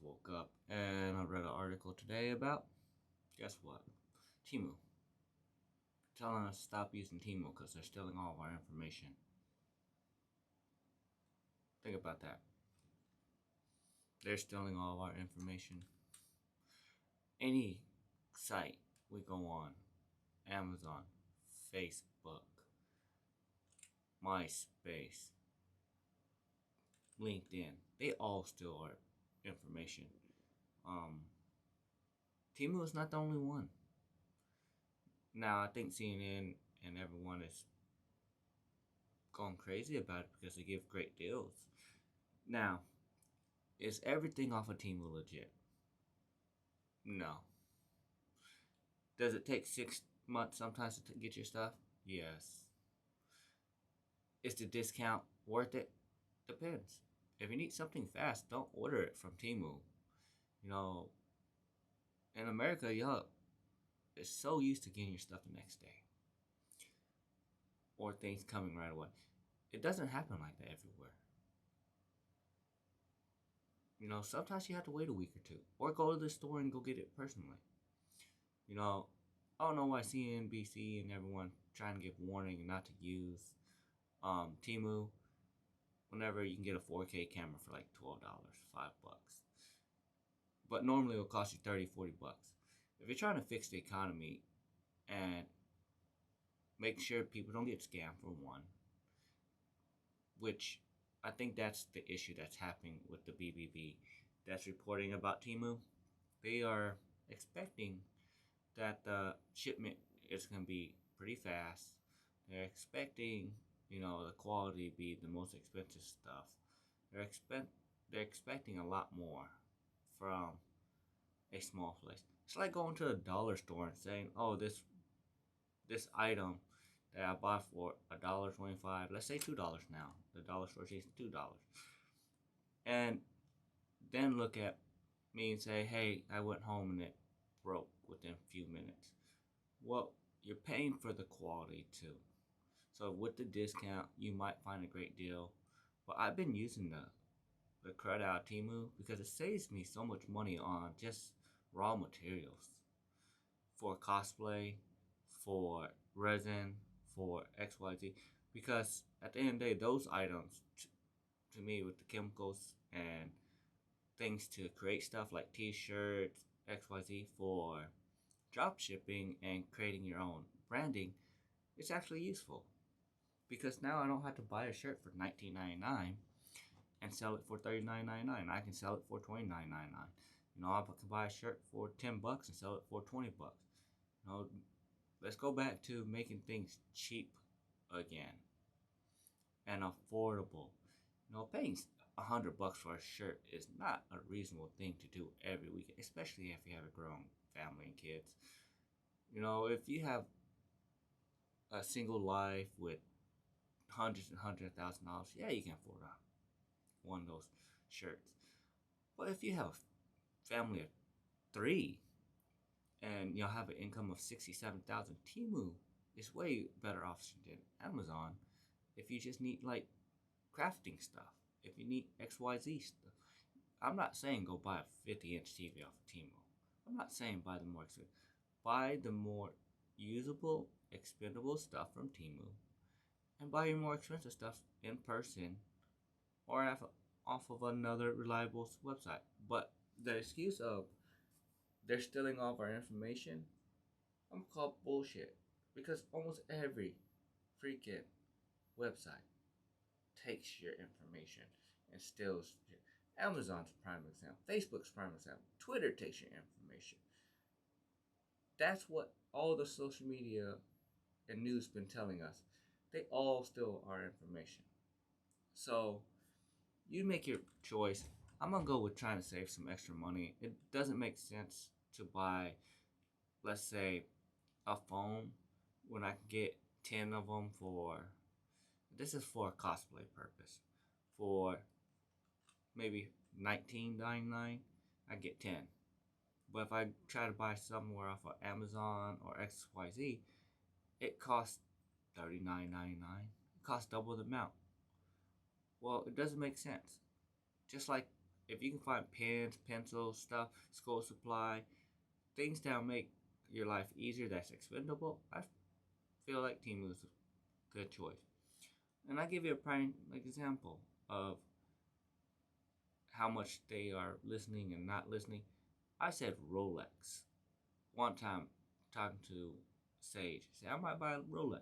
woke up and I read an article today about, guess what? Temu. Telling us to stop using Temu because they're stealing all of our information. Think about that. They're stealing all of our information. Any site we go on, Amazon, Facebook, MySpace, LinkedIn, they all steal our information. Um, Temu is not the only one. Now, I think CNN and everyone is going crazy about it because they give great deals. Now, is everything off of Temu legit? No. Does it take 6 months sometimes to get your stuff? Yes. Is the discount worth it? Depends. If you need something fast, don't order it from Temu. You know, in America, y'all is so used to getting your stuff the next day or things coming right away. It doesn't happen like that everywhere. You know, sometimes you have to wait a week or two or go to the store and go get it personally. You know, I don't know why CNBC and everyone trying to give warning and not to use Temu whenever you can get a 4K camera for like $12, $5. But normally it'll cost you 30, $40. If you're trying to fix the economy and make sure people don't get scammed for one, which I think that's the issue that's happening with the BBB that's reporting about Temu. They are expecting that the shipment is going to be pretty fast. They're expecting, the quality to be the most expensive stuff. They're expecting a lot more from a small place. It's like going to a dollar store and saying, "Oh, this item that I bought for $1.25, let's say $2 now. The dollar store says $2, and then look at me and say, "Hey, I went home and it broke within a few minutes." Well, you're paying for the quality too. So with the discount, you might find a great deal. But I've been using the credit out of Temu because it saves me so much money on just raw materials for cosplay, for resin, for XYZ. Because at the end of the day, those items, to me, with the chemicals and things to create stuff like t-shirts, XYZ for drop shipping and creating your own branding, it's actually useful. Because now I don't have to buy a shirt for $19.99 and sell it for $39.99. I can sell it for $29.99. I can buy a shirt for $10 and sell it for $20. Let's go back to making things cheap again and affordable. Paying $100 for a shirt is not a reasonable thing to do every weekend, especially if you have a grown family and kids. If you have a single life with hundreds and hundreds of $1,000, yeah, you can afford one of those shirts. But if you have a family of three and you'll have an income of 67,000, Temu is way better option than Amazon if you just need like crafting stuff. If you need XYZ stuff. I'm not saying go buy a 50-inch TV off of Temu. I'm not saying buy the more expensive. Buy the more usable, expendable stuff from Temu and buy your more expensive stuff in person or off of another reliable website. But the excuse of they're stealing all of our information, I'm called bullshit. Because almost every freaking website takes your information and steals it. Amazon's a prime example. Facebook's a prime example. Twitter takes your information. That's what all the social media and news been telling us. They all steal our information. So you make your choice. I'm gonna go with trying to save some extra money. It doesn't make sense to buy, let's say, a phone when I can get 10 of them for, this is for a cosplay purpose, for maybe $19.99, I get 10. But if I try to buy somewhere off of Amazon or XYZ, it costs $39.99. It costs double the amount. Well, it doesn't make sense. Just like if you can find pens, pencils, stuff, school supply, things that'll make your life easier that's expendable, I feel like Temu is a good choice. And I give you a prime example of how much they are listening and not listening. I said Rolex one time talking to Sage. I said I might buy a Rolex.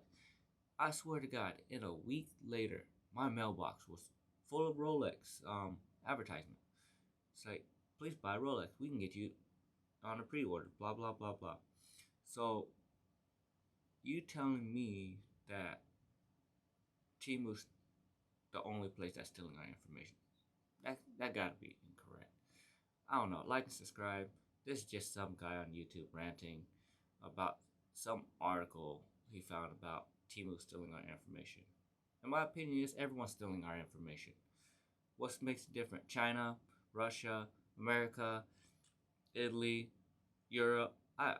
I swear to God, in a week later, my mailbox was full of Rolex advertisement. It's like, please buy Rolex. We can get you on a pre-order. Blah blah blah blah. So you telling me that Temu's the only place that's stealing our information? That gotta be incorrect. I don't know. Like and subscribe. This is just some guy on YouTube ranting about some article he found about Temu stealing our information. In my opinion, is everyone's stealing our information. What makes it different? China, Russia, America, Italy, Europe. I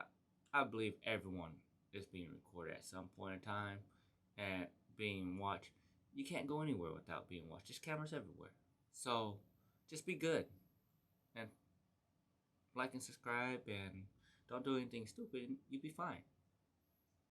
believe everyone is being recorded at some point in time and being watched. You can't go anywhere without being watched. There's cameras everywhere. So just be good and like and subscribe and don't do anything stupid. You'll be fine.